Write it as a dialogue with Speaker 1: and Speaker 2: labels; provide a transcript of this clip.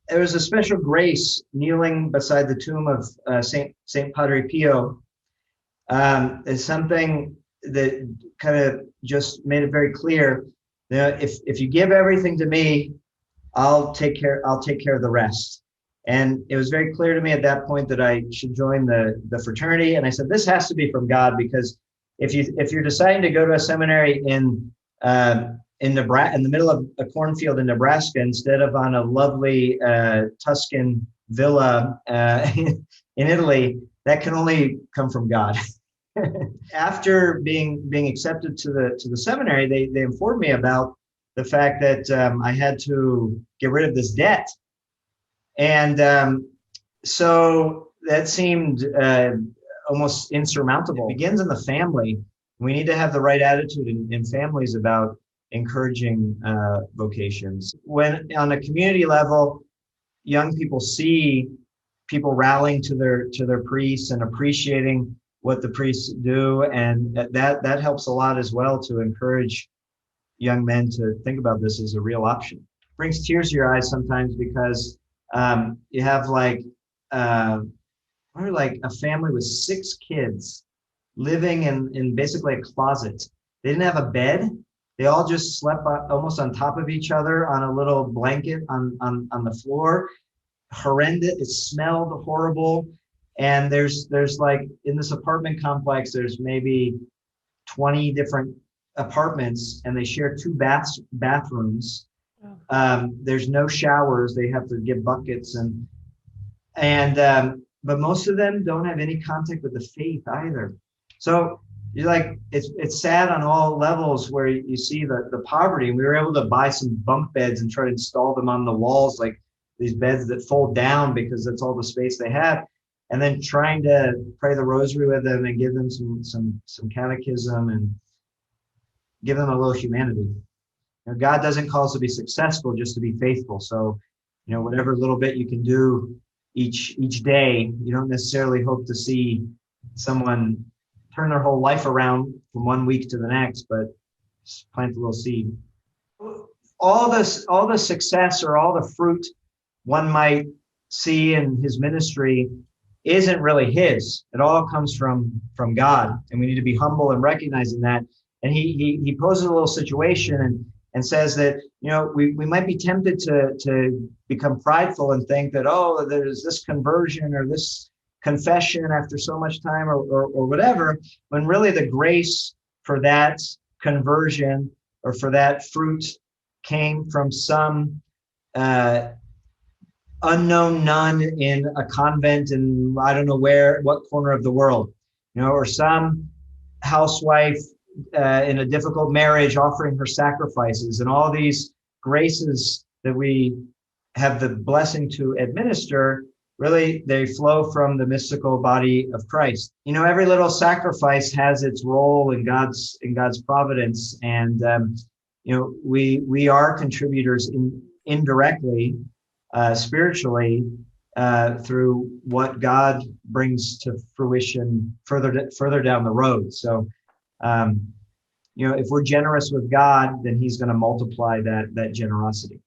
Speaker 1: there was a special grace kneeling beside the tomb of Saint Padre Pio. Is something that kind of just made it very clear that if you give everything to me, I'll take care of the rest. And it was very clear to me at that point that I should join the fraternity. And I said, this has to be from God, because if you're deciding to go to a seminary in Nebraska, in the middle of a cornfield in Nebraska, instead of on a lovely Tuscan Villa in Italy, that can only come from God. After being accepted to the seminary, they informed me about the fact that I had to get rid of this debt. And so that seemed almost insurmountable. It begins in the family. We need to have the right attitude in families about encouraging vocations. When on a community level, young people see people rallying to their priests and appreciating what the priests do, and that helps a lot as well to encourage young men to think about this as a real option. It brings tears to your eyes sometimes, because you have like a family with 6 kids living in basically a closet. They didn't have a bed. They all just slept almost on top of each other on a little blanket on the floor. Horrendous. It smelled horrible. And there's like, in this apartment complex, there's maybe 20 different apartments, and they share 2 bathrooms. There's no showers. They have to get buckets, but most of them don't have any contact with the faith either. So you're like, it's sad on all levels, where you see the poverty. We were able to buy some bunk beds and try to install them on the walls, like these beds that fold down, because that's all the space they have. And then trying to pray the rosary with them and give them some catechism and give them a little humanity. You know, God doesn't call us to be successful, just to be faithful. So, whatever little bit you can do each day, you don't necessarily hope to see someone turn their whole life around from one week to the next, but just plant a little seed. All the success or all the fruit one might see in his ministry isn't really his. It all comes from God, and we need to be humble in recognizing that. And he poses a little situation and says that, we might be tempted to become prideful and think that, oh, there's this conversion or this confession after so much time or whatever, when really the grace for that conversion or for that fruit came from some unknown nun in a convent in I don't know what corner of the world, or some housewife in a difficult marriage offering her sacrifices, and all these graces that we have the blessing to administer. Really, they flow from the mystical body of Christ. Every little sacrifice has its role in God's providence, and we are contributors indirectly, spiritually, through what God brings to fruition further down the road. So, if we're generous with God, then He's going to multiply that generosity.